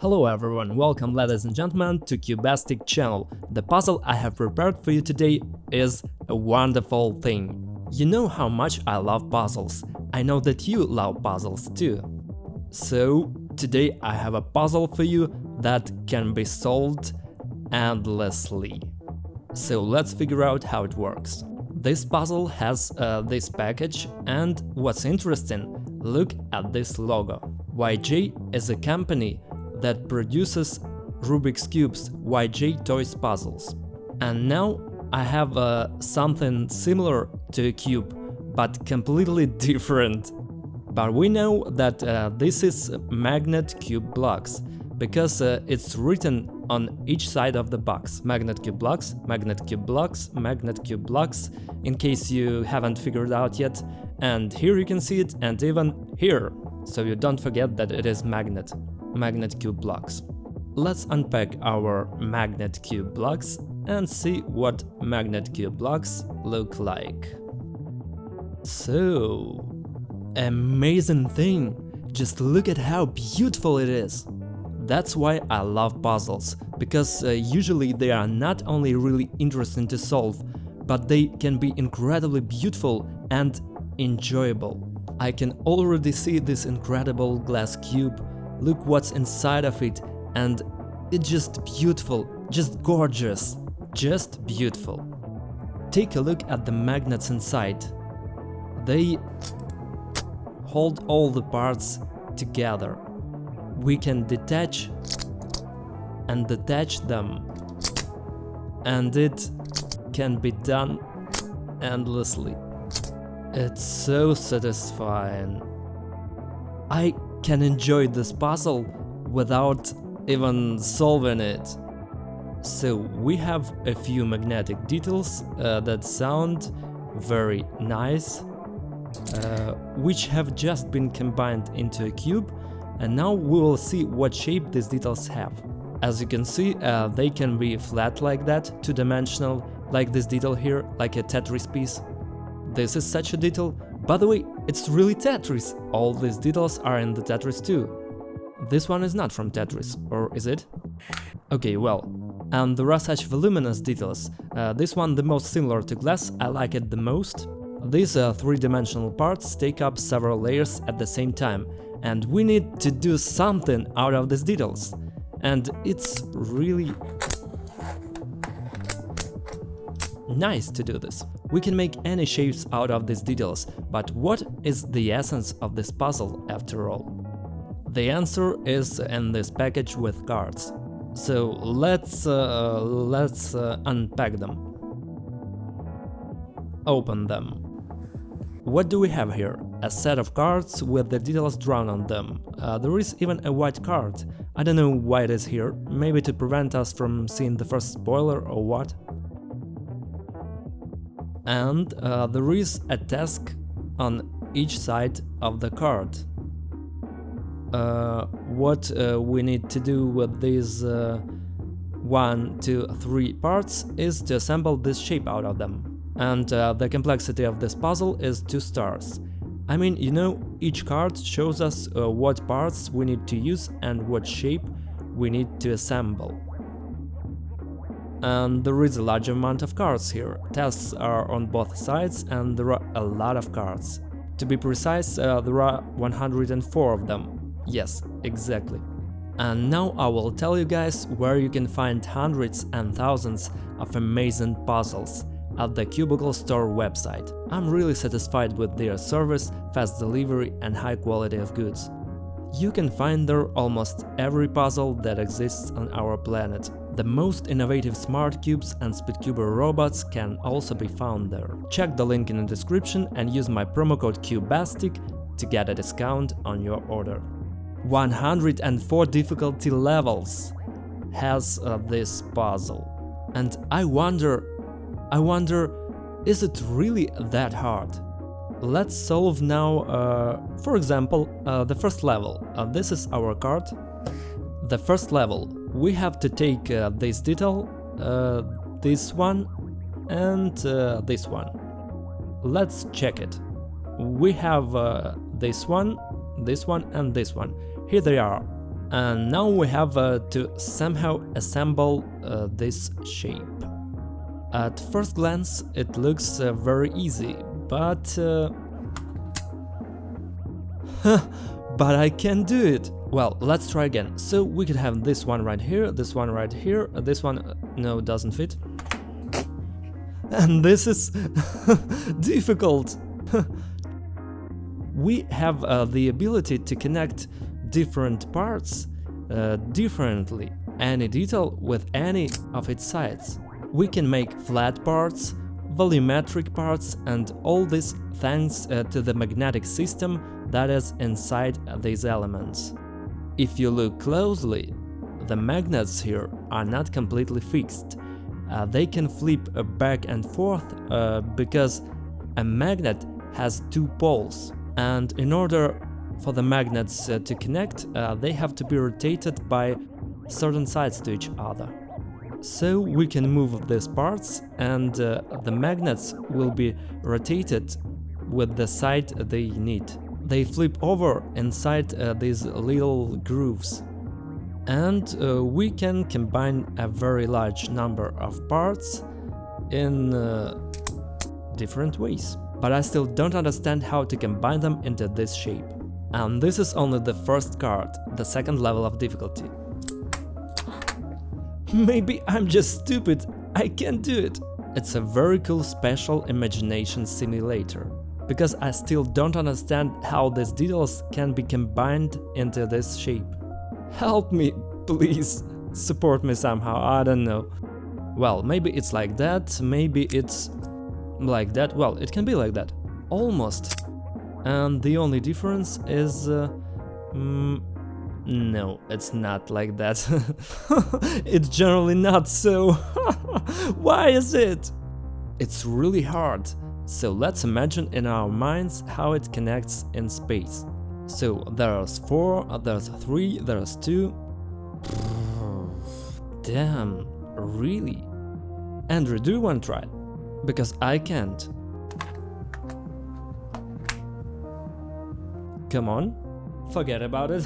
Hello everyone, welcome ladies and gentlemen to Cubastic channel. The puzzle I have prepared for you today is a wonderful thing. You know how much I love puzzles. I know that you love puzzles too. So today I have a puzzle for you that can be solved endlessly. So let's figure out how it works. This puzzle has this package, and what's interesting, look at this logo. YJ is a company that produces Rubik's Cubes, YJ Toys Puzzles. And now I have something similar to a cube, but completely different. But we know that this is magnet cube blocks, because it's written on each side of the box. Magnet cube blocks, magnet cube blocks, magnet cube blocks, in case you haven't figured out yet. And here you can see it, and even here, so you don't forget that it is magnet cube blocks. Let's unpack our magnet cube blocks and see what magnet cube blocks look like. So, amazing thing! Just look at how beautiful it is! That's why I love puzzles, because usually they are not only really interesting to solve, but they can be incredibly beautiful and enjoyable. I can already see this incredible glass cube. Look what's inside of it, and it's just beautiful, just gorgeous, just beautiful. Take a look at the magnets inside. They hold all the parts together. We can detach and detach them, and it can be done endlessly. It's so satisfying. I can enjoy this puzzle without even solving it. So we have a few magnetic details that sound very nice, which have just been combined into a cube, and now we will see what shape these details have. As you can see, they can be flat like that, two-dimensional, like this detail here, like a Tetris piece. This is such a detail. By the way, it's really Tetris! All these details are in the Tetris too. This one is not from Tetris, or is it? Okay, well, and there are such voluminous details. This one, the most similar to glass, I like it the most. These three-dimensional parts take up several layers at the same time, and we need to do something out of these details. And it's really nice to do this. We can make any shapes out of these details, but what is the essence of this puzzle after all? The answer is in this package with cards. So let's unpack them. Open them. What do we have here? A set of cards with the details drawn on them. There is even a white card. I don't know why it is here, maybe to prevent us from seeing the first spoiler or what. And there is a task on each side of the card. What we need to do with these 1, 2, 3 parts is to assemble this shape out of them. And the complexity of this puzzle is 2 stars. I mean, you know, each card shows us what parts we need to use and what shape we need to assemble. And there is a large amount of cards here. Tasks are on both sides, and there are a lot of cards. To be precise, there are 104 of them. Yes, exactly. And now I will tell you guys where you can find hundreds and thousands of amazing puzzles at the Cubicle Store website. I'm really satisfied with their service, fast delivery and high quality of goods. You can find there almost every puzzle that exists on our planet. The most innovative smart cubes and Speedcuber robots can also be found there. Check the link in the description and use my promo code CUBASTIC to get a discount on your order. 104 difficulty levels has this puzzle. And I wonder, is it really that hard? Let's solve now, for example, the first level. This is our card. The first level, we have to take this detail, this one, and this one. Let's check it. We have this one, and this one. Here they are. And now we have to somehow assemble this shape. At first glance it looks very easy, but but I can't do it. Well, let's try again. So we could have this one right here, this one right here, this one no, doesn't fit. And this is difficult. We have the ability to connect different parts differently, any detail with any of its sides. We can make flat parts, volumetric parts, and all this thanks to the magnetic system that is inside these elements. If you look closely, the magnets here are not completely fixed. They can flip back and forth because a magnet has two poles, and in order for the magnets to connect, they have to be rotated by certain sides to each other. So we can move these parts, and the magnets will be rotated with the side they need. They flip over inside these little grooves. And we can combine a very large number of parts in different ways. But I still don't understand how to combine them into this shape. And this is only the first card, the second level of difficulty. Maybe I'm just stupid, I can't do it. It's a very cool special imagination simulator, because I still don't understand how these details can be combined into this shape. Help me, please. Support me somehow, I don't know. Well, maybe it's like that, maybe it's like that. Well, it can be like that. Almost. And the only difference is... no, it's not like that. It's generally not so. Why is it? It's really hard. So let's imagine in our minds how it connects in space. So there's 4, there's 3, there's 2. Damn, really? Andrew, do you want to try? Because I can't. Come on, forget about it.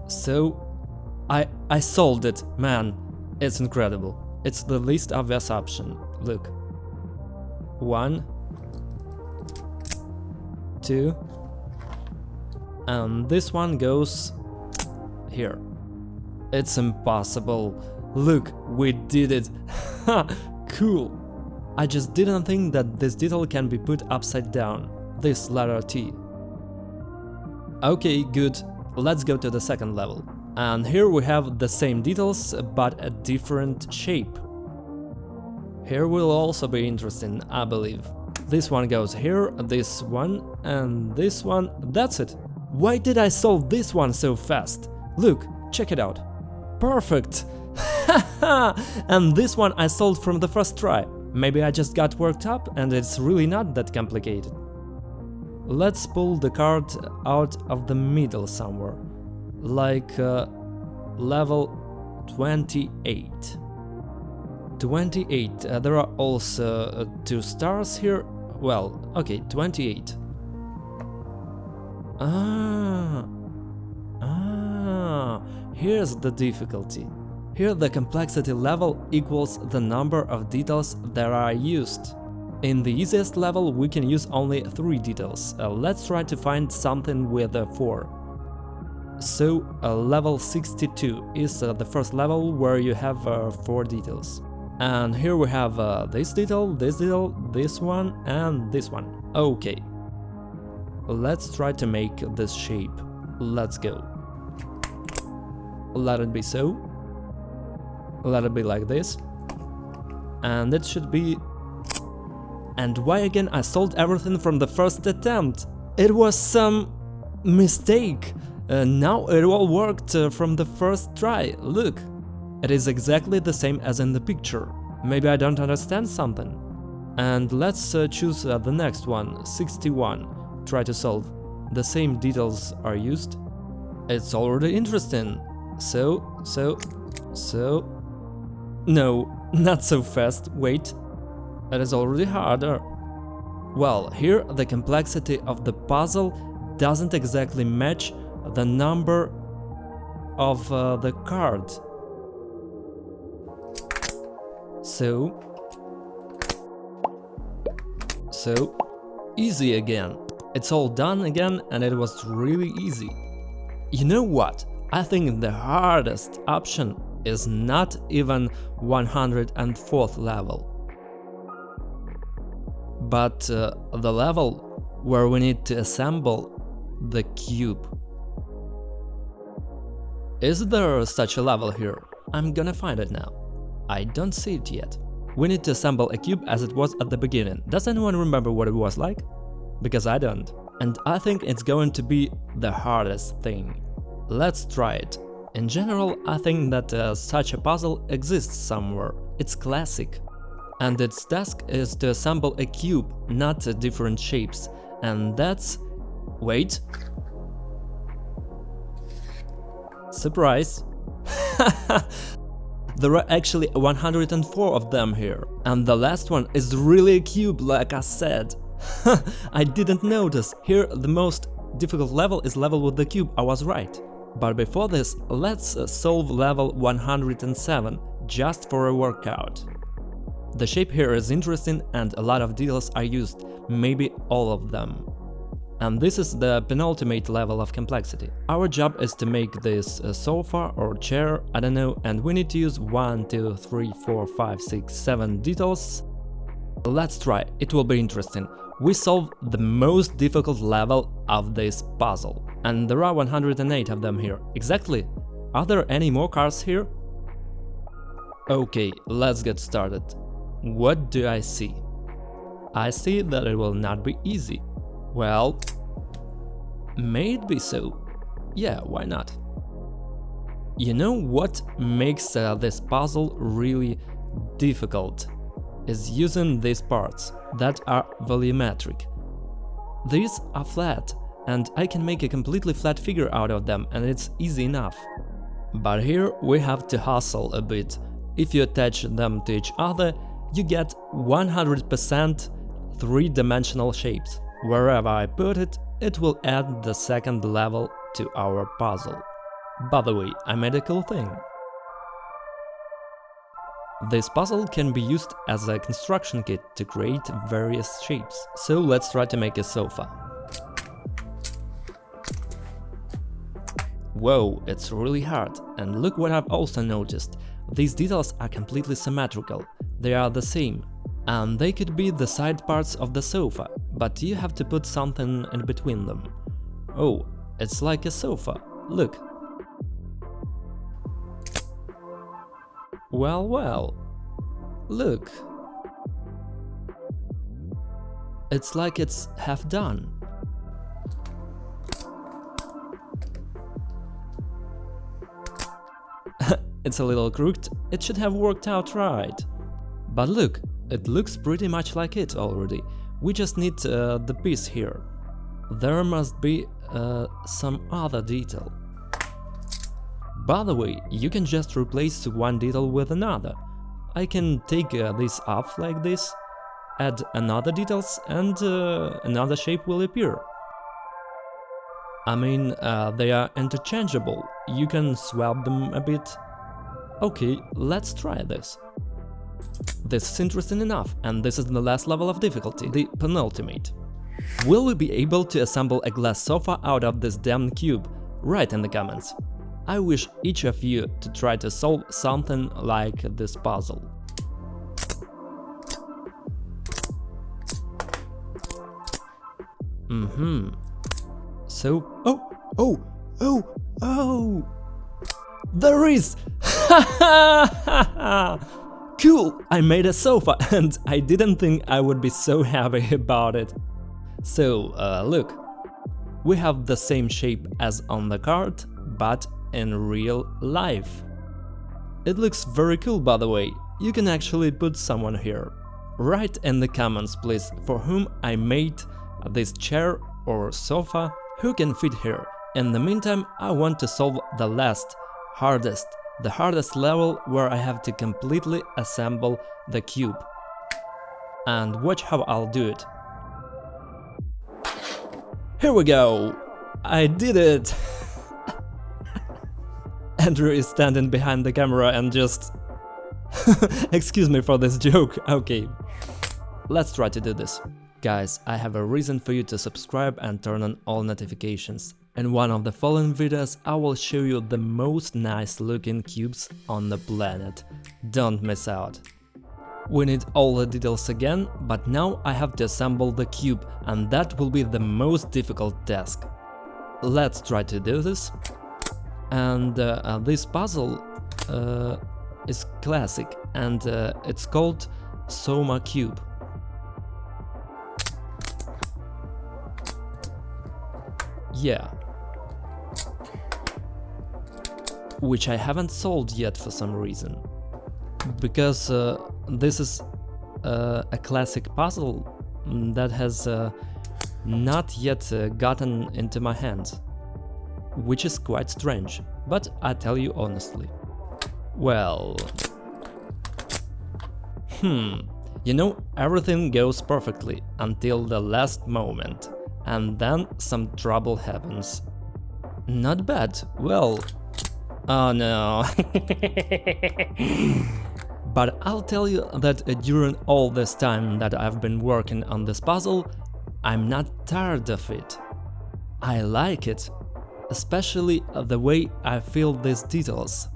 So, I solved it, man. It's incredible. It's the least obvious option. Look. 1, 2, and this one goes here. It's impossible. Look, we did it. Cool. I just didn't think that this detail can be put upside down, this letter T. Okay, good. Let's go to the second level. And here we have the same details, but a different shape. Here will also be interesting, I believe. This one goes here, this one, and this one, that's it. Why did I solve this one so fast? Look, check it out. Perfect! And this one I solved from the first try. Maybe I just got worked up and it's really not that complicated. Let's pull the card out of the middle somewhere. Like level 28. 28. There are also 2 stars here. Well, okay, 28. Here's the difficulty. Here the complexity level equals the number of details that are used. In the easiest level we can use only 3 details. Let's try to find something with 4. So level 62 is the first level where you have 4 details. And here we have this detail, this one, and this one. Okay. Let's try to make this shape. Let's go. Let it be so. Let it be like this. And it should be... And why again I solved everything from the first attempt? It was some mistake. Now it all worked from the first try. Look. It is exactly the same as in the picture. Maybe I don't understand something. And let's choose the next one, 61. Try to solve. The same details are used. It's already interesting. So... No, not so fast, wait. It is already harder. Well, here the complexity of the puzzle doesn't exactly match the number of the card. So easy again. It's all done again, and it was really easy. You know what? I think the hardest option is not even 104th level, but the level where we need to assemble the cube. Is there such a level here? I'm gonna find it now. I don't see it yet. We need to assemble a cube as it was at the beginning. Does anyone remember what it was like? Because I don't. And I think it's going to be the hardest thing. Let's try it. In general, I think that such a puzzle exists somewhere. It's classic. And its task is to assemble a cube, not different shapes. And that's... Wait. Surprise. There are actually 104 of them here. And the last one is really a cube, like I said. I didn't notice. Here the most difficult level is level with the cube, I was right. But before this, let's solve level 107, just for a workout. The shape here is interesting and a lot of details are used, maybe all of them. And this is the penultimate level of complexity. Our job is to make this sofa or chair, I don't know, and we need to use 1, 2, 3, 4, 5, 6, 7 details. Let's try, it will be interesting. We solve the most difficult level of this puzzle. And there are 108 of them here. Exactly. Are there any more cars here? Okay, let's get started. What do I see? I see that it will not be easy. Well, may it be so. Yeah, why not? You know what makes this puzzle really difficult? Is using these parts that are volumetric. These are flat, and I can make a completely flat figure out of them, and it's easy enough. But here we have to hustle a bit. If you attach them to each other, you get 100% three-dimensional shapes. Wherever I put it, it will add the second level to our puzzle. By the way, I made a cool thing. This puzzle can be used as a construction kit to create various shapes. So let's try to make a sofa. Whoa, it's really hard. And look what I've also noticed. These details are completely symmetrical. They are the same. And they could be the side parts of the sofa, but you have to put something in between them. Oh, it's like a sofa. Look. Well, look. It's like it's half done. It's a little crooked, it should have worked out right. But look, it looks pretty much like it already. We just need the piece here. There must be some other detail. By the way, you can just replace one detail with another. I can take this off like this, add another details, and another shape will appear. I mean, they are interchangeable, you can swap them a bit. Okay, let's try this. This is interesting enough, and this is the last level of difficulty, the penultimate. Will we be able to assemble a glass sofa out of this damn cube? Write in the comments. I wish each of you to try to solve something like this puzzle. So, oh! There is! Cool! I made a sofa and I didn't think I would be so happy about it. So, look. We have the same shape as on the card, but in real life. It looks very cool, by the way. You can actually put someone here. Write in the comments, please, for whom I made this chair or sofa, who can fit here. In the meantime, I want to solve the hardest level where I have to completely assemble the cube. And watch how I'll do it. Here we go! I did it! Andrew is standing behind the camera and just... Excuse me for this joke, okay. Let's try to do this. Guys, I have a reason for you to subscribe and turn on all notifications. In one of the following videos I will show you the most nice looking cubes on the planet. Don't miss out. We need all the details again, but now I have to assemble the cube, and that will be the most difficult task. Let's try to do this. And this puzzle is classic, and it's called Soma Cube. Yeah. Which I haven't solved yet for some reason. Because this is a classic puzzle that has not yet gotten into my hands. Which is quite strange, but I tell you honestly. Well... You know, everything goes perfectly until the last moment, and then some trouble happens. Not bad, well... Oh no... But I'll tell you that during all this time that I've been working on this puzzle, I'm not tired of it. I like it, especially the way I feel these details.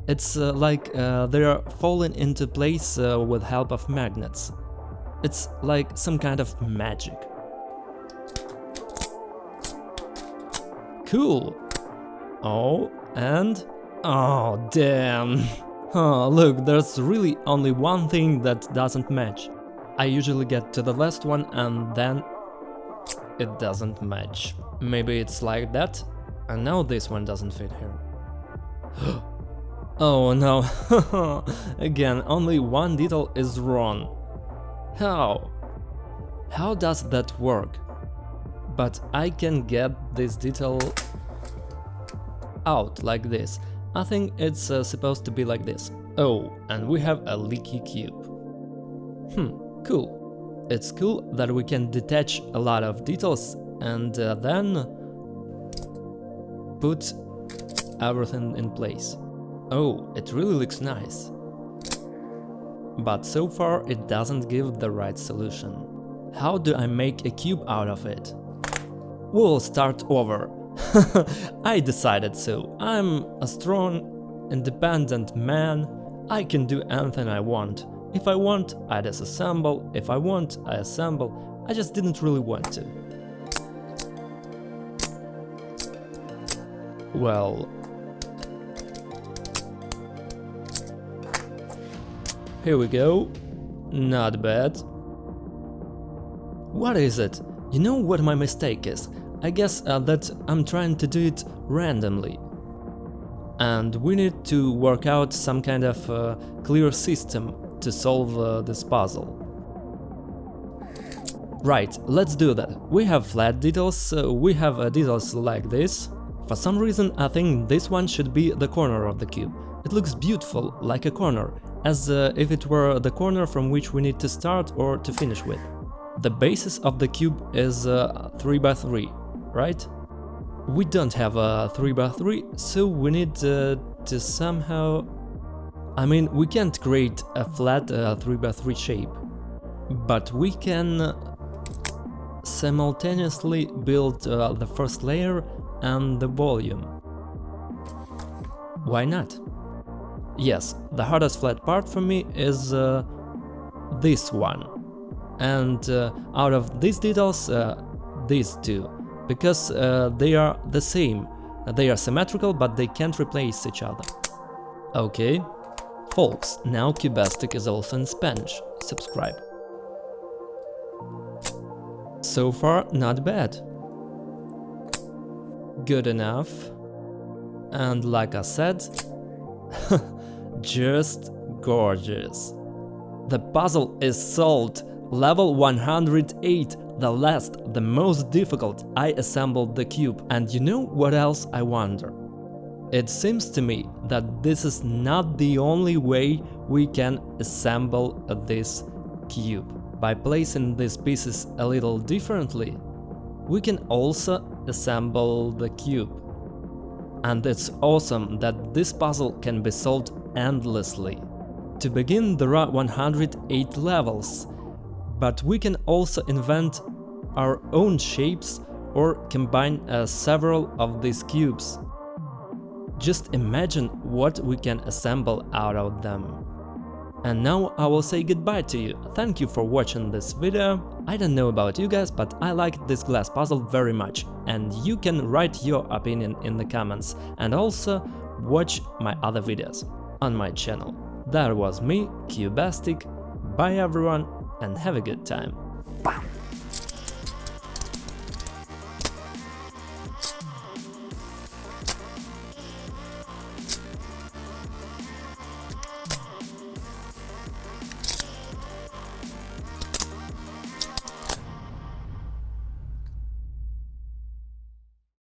It's like they are falling into place with help of magnets. It's like some kind of magic. Cool! Oh, and... Oh, damn! Oh, look, there's really only one thing that doesn't match. I usually get to the last one and then it doesn't match. Maybe it's like that? And now this one doesn't fit here. Oh no, again, only one detail is wrong. How? How does that work? But I can get this detail out like this. I think it's supposed to be like this. Oh, and we have a leaky cube. Cool. It's cool that we can detach a lot of details and then put everything in place. Oh, it really looks nice. But so far it doesn't give the right solution. How do I make a cube out of it? We'll start over. I decided so. I'm a strong, independent man. I can do anything I want. If I want, I disassemble. If I want, I assemble. I just didn't really want to. Well... Here we go. Not bad. What is it? You know what my mistake is? I guess that I'm trying to do it randomly. And we need to work out some kind of clear system to solve this puzzle. Right, let's do that. We have flat details, we have details like this. For some reason I think this one should be the corner of the cube. It looks beautiful, like a corner, as if it were the corner from which we need to start or to finish with. The basis of the cube is 3x3, right? We don't have a 3x3, so we need to somehow... I mean, we can't create a flat 3x3 shape, but we can simultaneously build the first layer and the volume. Why not? Yes, the hardest flat part for me is this one. And out of these details, these two, because they are the same. They are symmetrical, but they can't replace each other. Okay. Folks, now Cubastic is also in Spanish. Subscribe. So far, not bad. Good enough. And like I said, just gorgeous. The puzzle is solved. Level 108, the last, the most difficult. I assembled the cube. And you know what else I wonder? It seems to me that this is not the only way we can assemble this cube. By placing these pieces a little differently, we can also assemble the cube. And it's awesome that this puzzle can be solved endlessly. To begin, there are 108 levels, but we can also invent our own shapes or combine several of these cubes. Just imagine what we can assemble out of them. And now I will say goodbye to you. Thank you for watching this video. I don't know about you guys, but I like this glass puzzle very much, and you can write your opinion in the comments and also watch my other videos on my channel. That was me, Cubastic. Bye everyone, and have a good time.